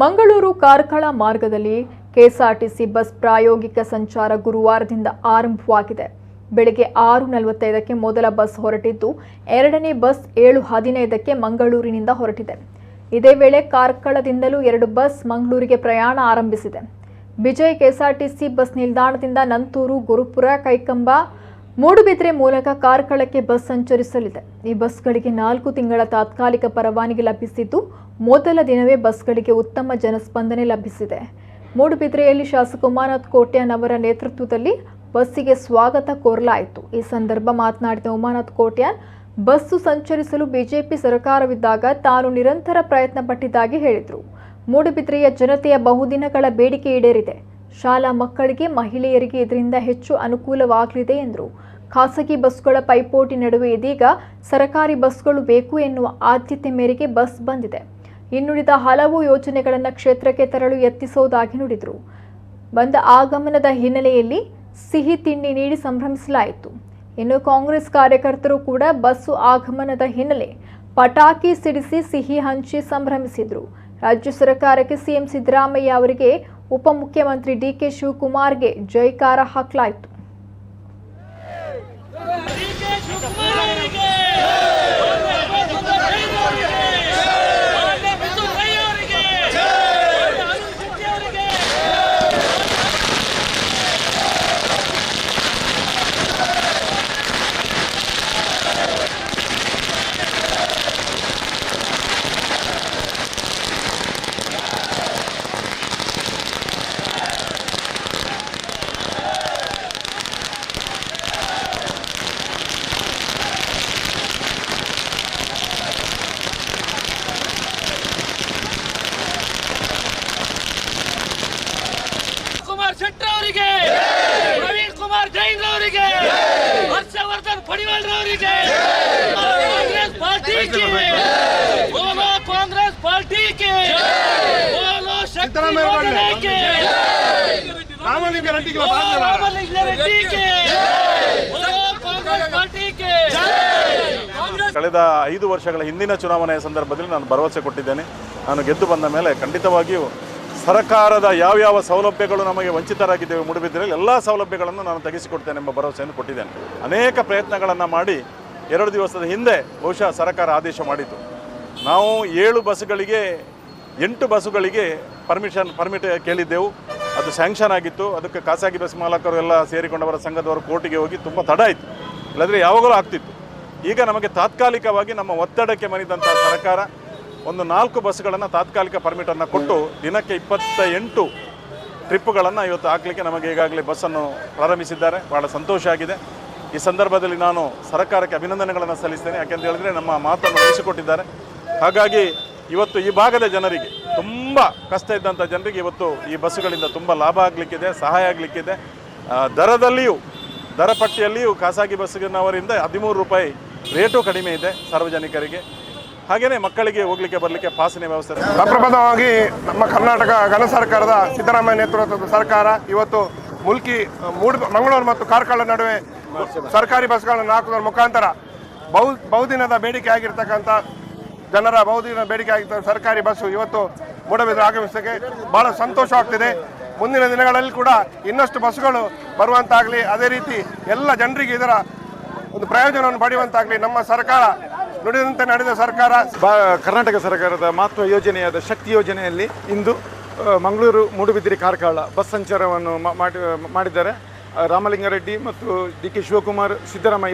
ಮಂಗಳೂರು ಕಾರ್ಕಳ ಮಾರ್ಗದಲ್ಲಿ KSRTC bus ಪ್ರಾಯೋಗಿಕ ಸಂಚಾರ ಗುರುವಾರದಿಂದ ಆರಂಭವಾಗಿದೆ. ಬೆಳಗ್ಗೆ 6:45ಕ್ಕೆ ಮೊದಲ ಬಸ್ ಹೊರಟಿದ್ದು, ಎರಡನೇ ಬಸ್ 7:15ಕ್ಕೆ ಮಂಗಳೂರಿನಿಂದ ಹೊರಟಿದೆ. ಇದೇ ವೇಳೆ ಕಾರ್ಕಳದಿಂದಲೂ 2 ಬಸ್ ಮಂಗಳೂರಿಗೆ ಪ್ರಯಾಣ ಆರಂಭಿಸಿದೆ. ವಿಜಯ್ ಕೆಎಸ್ಆರ್ಟಿಸಿ ಬಸ್ ನಿಲ್ದಾಣದಿಂದ ನಂತೂರು, ಗುರುಪುರ, ಕೈಕಂಬ, ಮೂಡುಬಿದ್ರೆ ಮೂಲಕ ಕಾರ್ಕಳಕ್ಕೆ ಬಸ್ ಸಂಚರಿಸಲಿದೆ. ಈ ಬಸ್ಗಳಿಗೆ 4 ತಿಂಗಳ ತಾತ್ಕಾಲಿಕ ಪರವಾನಗಿ ಲಭಿಸಿದ್ದು, ಮೊದಲ ದಿನವೇ ಬಸ್ಗಳಿಗೆ ಉತ್ತಮ ಜನಸ್ಪಂದನೆ ಲಭಿಸಿದೆ. ಮೂಡುಬಿದ್ರೆಯಲ್ಲಿ ಶಾಸಕ ಉಮಾನಾಥ್ ಕೋಟ್ಯಾನ್ ಅವರ ನೇತೃತ್ವದಲ್ಲಿ ಬಸ್ಸಿಗೆ ಸ್ವಾಗತ ಕೋರಲಾಯಿತು. ಈ ಸಂದರ್ಭ ಮಾತನಾಡಿದ ಉಮಾನಾಥ್ ಕೋಟ್ಯಾನ್, ಬಸ್ಸು ಸಂಚರಿಸಲು ಬಿಜೆಪಿ ಸರ್ಕಾರವಿದ್ದಾಗ ತಾನು ನಿರಂತರ ಪ್ರಯತ್ನ ಪಟ್ಟಿದ್ದಾಗಿ ಹೇಳಿದರು. ಮೂಡುಬಿದ್ರೆಯ ಜನತೆಯ ಬಹುದಿನಗಳ ಬೇಡಿಕೆ ಈಡೇರಿದೆ. ಶಾಲಾ ಮಕ್ಕಳಿಗೆ, ಮಹಿಳೆಯರಿಗೆ ಇದರಿಂದ ಹೆಚ್ಚು ಅನುಕೂಲವಾಗಲಿದೆ ಎಂದರು. ಖಾಸಗಿ ಬಸ್ಗಳ ಪೈಪೋಟಿ ನಡುವೆ ಇದೀಗ ಸರ್ಕಾರಿ ಬಸ್ಗಳು ಬೇಕು ಎನ್ನುವ ಆದ್ಯತೆ ಮೇರೆಗೆ ಬಸ್ ಬಂದಿದೆ. ಇನ್ನುಳಿದ ಹಲವು ಯೋಜನೆಗಳನ್ನು ಕ್ಷೇತ್ರಕ್ಕೆ ತರಲು ಯತ್ನಿಸುವುದಾಗಿ ನುಡಿದರು. ಬಂದ ಆಗಮನದ ಹಿನ್ನೆಲೆಯಲ್ಲಿ ಸಿಹಿ ತಿಂಡಿ ನೀಡಿ ಸಂಭ್ರಮಿಸಲಾಯಿತು. ಇನ್ನು ಕಾಂಗ್ರೆಸ್ ಕಾರ್ಯಕರ್ತರು ಕೂಡ ಬಸ್ಸು ಆಗಮನದ ಹಿನ್ನೆಲೆ ಪಟಾಕಿ ಸಿಡಿಸಿ ಸಿಹಿ ಹಂಚಿ ಸಂಭ್ರಮಿಸಿದರು. ರಾಜ್ಯ ಸರ್ಕಾರಕ್ಕೆ ಸಿಎಂ ಸಿದ್ದರಾಮಯ್ಯ ಅವರಿಗೆ, ಉಪಮುಖ್ಯಮಂತ್ರಿ ಡಿಕೆ ಶಿವಕುಮಾರ್ಗೆ ಜೈಕಾರ ಹಾಕಲಾಯಿತು. ಶೆಟ್ಟರವರಿಗೆ, ಪ್ರವೀಣ್ ಕುಮಾರ್ ಜೈನ್ ಅವರಿಗೆ, ಹರ್ಷವರ್ಧನ್ ಪಡಿವಾಲ್ ಅವರಿಗೆ, ಕಾಂಗ್ರೆಸ್ ಪಾರ್ಟಿಗೆ, ಬೋಲೋ ಕಾಂಗ್ರೆಸ್ ಪಾರ್ಟಿಗೆ, ಬೋಲೋ ಶಕ್ತಿ ಯೋಜನೆಗೆ, ರಾಮಲಿಂಗ ರೆಡ್ಡಿಗೆ, ಬೋಲೋ ಕಾಂಗ್ರೆಸ್ ಪಾರ್ಟಿಗೆ. ಕಳೆದ 5 ವರ್ಷಗಳ ಹಿಂದಿನ ಚುನಾವಣೆಯ ಸಂದರ್ಭದಲ್ಲಿ ನಾನು ಭರವಸೆ ಕೊಟ್ಟಿದ್ದೇನೆ. ನಾನು ಗೆದ್ದು ಬಂದ ಮೇಲೆ ಖಂಡಿತವಾಗಿಯೂ ಸರ್ಕಾರದ ಯಾವ್ಯಾವ ಸೌಲಭ್ಯಗಳು ನಮಗೆ ವಂಚಿತರಾಗಿದ್ದೇವೆ ಮೂಡುಬಿದ್ರೆಯಲ್ಲಿ ಎಲ್ಲ ಸೌಲಭ್ಯಗಳನ್ನು ನಾನು ತೆಗೆಸಿಕೊಡ್ತೇನೆ ಎಂಬ ಭರವಸೆಯನ್ನು ಕೊಟ್ಟಿದ್ದೇನೆ. ಅನೇಕ ಪ್ರಯತ್ನಗಳನ್ನು ಮಾಡಿ 2 ದಿವಸದ ಹಿಂದೆ ಬಹುಶಃ ಸರ್ಕಾರ ಆದೇಶ ಮಾಡಿತು. ನಾವು 7 ಬಸ್ಗಳಿಗೆ 8 ಬಸ್ಸುಗಳಿಗೆ ಪರ್ಮಿಟ್ ಕೇಳಿದ್ದೆವು. ಅದು ಸ್ಯಾಂಕ್ಷನ್ ಆಗಿತ್ತು. ಅದಕ್ಕೆ ಖಾಸಗಿ ಬಸ್ ಮಾಲಕರು ಎಲ್ಲ ಸೇರಿಕೊಂಡವರ ಸಂಘದವರು ಕೋರ್ಟಿಗೆ ಹೋಗಿ ತುಂಬ ತಡ ಆಯಿತು. ಇಲ್ಲದ್ರೆ ಯಾವಾಗಲೂ ಆಗ್ತಿತ್ತು. ಈಗ ನಮಗೆ ತಾತ್ಕಾಲಿಕವಾಗಿ ನಮ್ಮ ಒತ್ತಡಕ್ಕೆ ಮಣಿದಂಥ ಸರ್ಕಾರ ಒಂದು 4 ಬಸ್ಗಳನ್ನು ತಾತ್ಕಾಲಿಕ ಪರ್ಮಿಟನ್ನು ಕೊಟ್ಟು ದಿನಕ್ಕೆ 28 ಟ್ರಿಪ್ಪುಗಳನ್ನು ಇವತ್ತು ಹಾಕಲಿಕ್ಕೆ ನಮಗೆ ಈಗಾಗಲೇ ಬಸ್ಸನ್ನು ಪ್ರಾರಂಭಿಸಿದ್ದಾರೆ. ಭಾಳ ಸಂತೋಷ ಆಗಿದೆ. ಈ ಸಂದರ್ಭದಲ್ಲಿ ನಾನು ಸರ್ಕಾರಕ್ಕೆ ಅಭಿನಂದನೆಗಳನ್ನು ಸಲ್ಲಿಸ್ತೇನೆ. ಯಾಕೆಂತ ಹೇಳಿದ್ರೆ ನಮ್ಮ ಮಾತನ್ನು ಉಳಿಸಿಕೊಟ್ಟಿದ್ದಾರೆ. ಹಾಗಾಗಿ ಇವತ್ತು ಈ ಭಾಗದ ಜನರಿಗೆ, ತುಂಬ ಕಷ್ಟ ಇದ್ದಂಥ ಜನರಿಗೆ ಇವತ್ತು ಈ ಬಸ್ಸುಗಳಿಂದ ತುಂಬ ಲಾಭ ಆಗಲಿಕ್ಕಿದೆ, ಸಹಾಯ ಆಗಲಿಕ್ಕಿದೆ. ದರ ಪಟ್ಟಿಯಲ್ಲಿಯೂ ಖಾಸಗಿ ಬಸ್ಸಿನವರಿಂದ 13 ರೂಪಾಯಿ ರೇಟು ಕಡಿಮೆ ಇದೆ ಸಾರ್ವಜನಿಕರಿಗೆ. ಹಾಗೆಯೇ ಮಕ್ಕಳಿಗೆ ಹೋಗಲಿಕ್ಕೆ ಬರಲಿಕ್ಕೆ ಪಾಸಿನ ವ್ಯವಸ್ಥೆ. ಅಪ್ರಮಾದವಾಗಿ ನಮ್ಮ ಕರ್ನಾಟಕ ಘನ ಸರ್ಕಾರದ ಸಿದ್ದರಾಮಯ್ಯ ನೇತೃತ್ವದ ಸರ್ಕಾರ ಇವತ್ತು ಮಂಗಳೂರು ಮತ್ತು ಕಾರ್ಕಳ ನಡುವೆ ಸರ್ಕಾರಿ ಬಸ್ಗಳನ್ನು ಹಾಕುವುದರ ಮುಖಾಂತರ ಬಹುದಿನದ ಬೇಡಿಕೆ ಆಗಿರ್ತಕ್ಕಂಥ ಜನರ ಬಹುದಿನ ಬೇಡಿಕೆ ಆಗಿರ್ತಕ್ಕಂಥ ಸರ್ಕಾರಿ ಬಸ್ಸು ಇವತ್ತು ಮೂಡುಬಿದ್ರೆ ಆಗಮಿಸೋಕ್ಕೆ ಭಾಳ ಸಂತೋಷವಾಗ್ತಿದೆ. ಮುಂದಿನ ದಿನಗಳಲ್ಲಿ ಕೂಡ ಇನ್ನಷ್ಟು ಬಸ್ಸುಗಳು ಬರುವಂತಾಗಲಿ, ಅದೇ ರೀತಿ ಎಲ್ಲ ಜನರಿಗೆ ಇದರ ಒಂದು ಪ್ರಯೋಜನವನ್ನು ಪಡೆಯುವಂತಾಗಲಿ ನಮ್ಮ ಸರ್ಕಾರ ನುಡಿದಂತೆ ನಡೆದ ಸರ್ಕಾರ. ಕರ್ನಾಟಕ ಸರ್ಕಾರದ ಮಹತ್ವ ಯೋಜನೆಯಾದ ಶಕ್ತಿ ಯೋಜನೆಯಲ್ಲಿ ಇಂದು ಮಂಗಳೂರು, ಮೂಡುಬಿದಿರೆ, ಕಾರ್ಕಳ ಬಸ್ ಸಂಚಾರವನ್ನು ಮಾಡಿದ್ದಾರೆ. ರಾಮಲಿಂಗಾರೆಡ್ಡಿ ಮತ್ತು ಡಿ ಕೆ ಶಿವಕುಮಾರ್, ಸಿದ್ದರಾಮಯ್ಯ